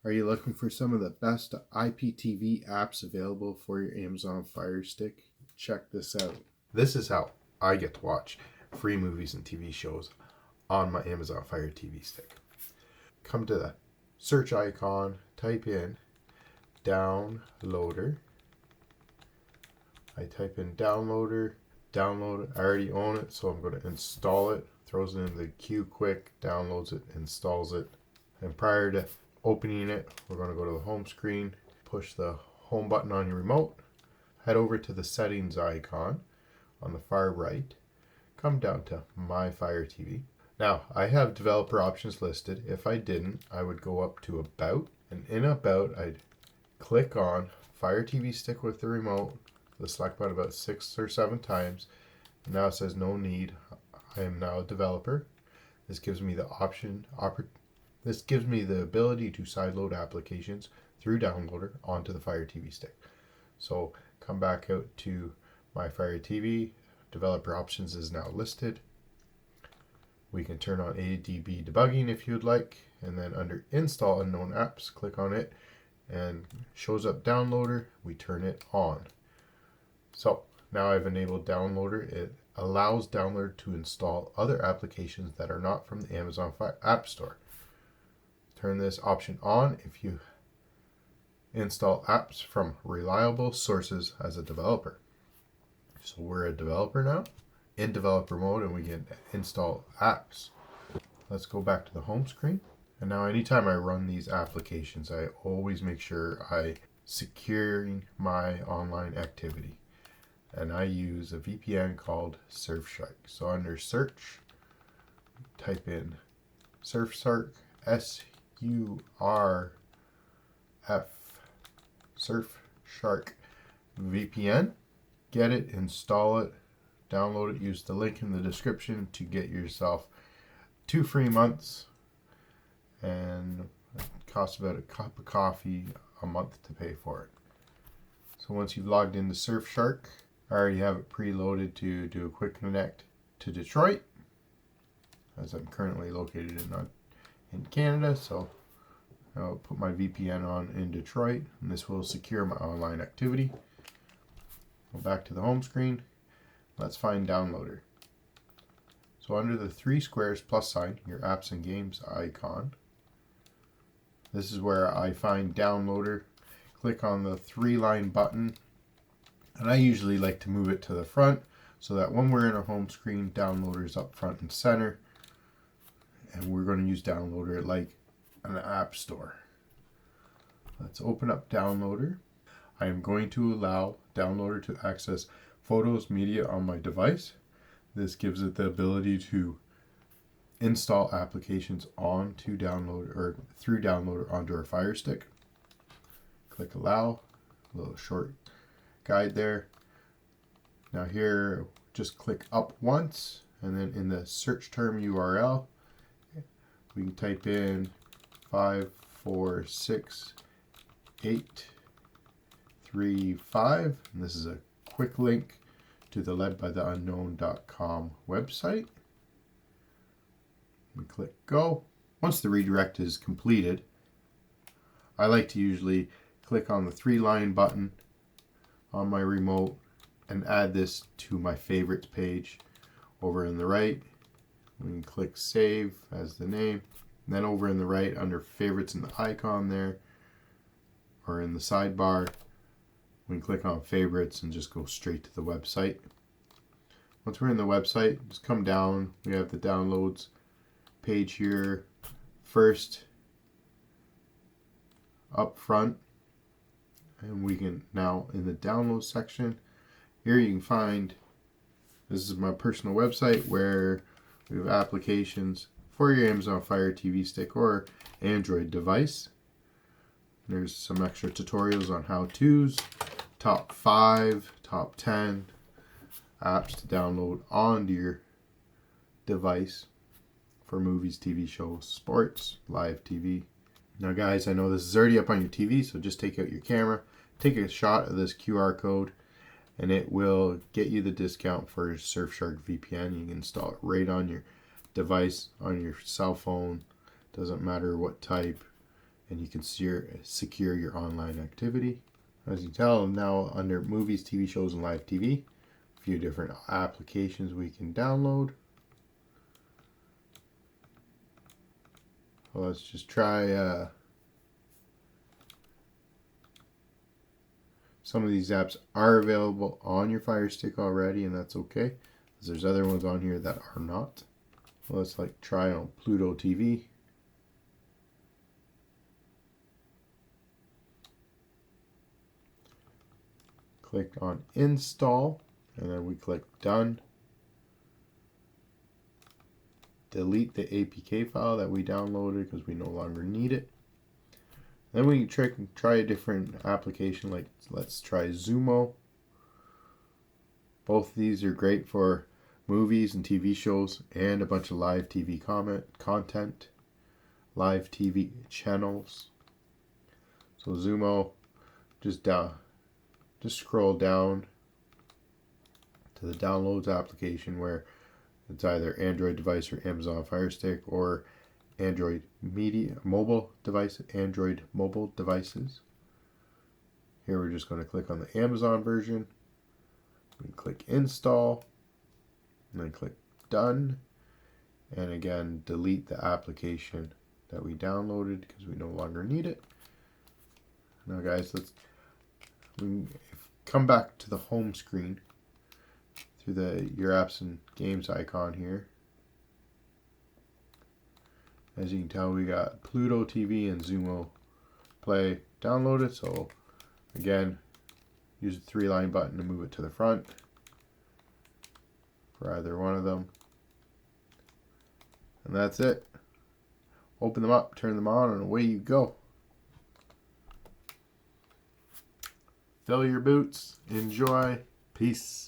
Are you looking for some of the best IPTV apps available for your Amazon Fire Stick? Check this out. This is how I get to watch free movies and TV shows on my Amazon Fire TV Stick. Come to the search icon, type in downloader. I type in downloader, download it. I already own it, so I'm going to install it. Throws it in the queue quick, downloads it, installs it. And prior to opening it, we're going to go to the home screen, push the home button on your remote, head over to the settings icon on the far right, come down to My Fire TV. Now, I have developer options listed. If I didn't, I would go up to About, and in About, I'd click on Fire TV Stick with the remote, the select button about 6 or 7 times. And now it says no need. I am now a developer. This gives me the This gives me the ability to sideload applications through Downloader onto the Fire TV Stick. So come back out to My Fire TV. Developer options is now listed. We can turn on ADB debugging if you'd like, and then under Install Unknown Apps, click on it, and shows up Downloader. We turn it on. So now I've enabled Downloader. It allows Downloader to install other applications that are not from the Amazon App Store. Turn this option on if you install apps from reliable sources as a developer. So we're a developer now in developer mode, and we can install apps. Let's go back to the home screen. And now anytime I run these applications, I always make sure I securing my online activity. And I use a VPN called Surfshark. So under search, type in Surfshark, SURF, Surfshark VPN. Get it, install it, download it, use the link in the description to get yourself 2 free months, and it costs about a cup of coffee a month to pay for it. So once you've logged into Surfshark, I already have it preloaded to do a quick connect to Detroit, as I'm currently located in Canada. So I'll put my VPN on in Detroit, and this will secure my online activity. Go back to the home screen. Let's find Downloader. So under the 3 squares plus sign, your apps and games icon, this is where I find Downloader. Click on the 3-line button, and I usually like to move it to the front so that when we're in our home screen, Downloader is up front and center, and we're going to use Downloader like an app store. Let's open up Downloader. I am going to allow Downloader to access photos media on my device. This gives it the ability to install applications onto Downloader or through Downloader onto our Fire Stick. Click allow. A little short guide there. Now here, just click up once, and then in the search term URL, we can type in 546.8.3.5, and this is a quick link to the ledbytheunknown.com website. We click go. Once the redirect is completed, I like to usually click on the 3-line button on my remote and add this to my favorites page. Over in the right, we can click save as the name. And then over in the right under favorites in the icon there, or in the sidebar, we can click on favorites and just go straight to the website. Once we're in the website, just come down. We have the downloads page here. First, up front, and we can now in the download section, here you can find, this is my personal website where we have applications for your Amazon Fire TV Stick or Android device. There's some extra tutorials on how-tos, top 5, top 10 apps to download onto your device for movies, TV shows, sports, live TV. Now guys, I know this is already up on your TV, so just take out your camera, take a shot of this QR code, and it will get you the discount for Surfshark VPN. You can install it right on your device, on your cell phone, doesn't matter what type. and you can secure your online activity. As you can tell, now under movies, TV shows, and live TV, a few different applications we can download. Well, let's just try some of these apps are available on your Fire Stick already, and that's okay, because there's other ones on here that are not. Well, let's like try on Pluto TV. Click on install, and then we click done. Delete the APK file that we downloaded because we no longer need it. Then we can try a different application, like let's try Zumo. Both of these are great for movies and TV shows and a bunch of live TV content, live TV channels. So Zumo, just scroll down to the downloads application where it's either Android device or Amazon Fire Stick or Android mobile devices. Here we're just going to click on the Amazon version. We click install, and then click done, and again delete the application that we downloaded because we no longer need it. Now guys, come back to the home screen through your apps and games icon here. As you can tell, we got Pluto TV and Zumo Play downloaded. So again, use the 3-line button to move it to the front for either one of them. And that's it. Open them up, turn them on, and away you go. Fill your boots. Enjoy. Peace.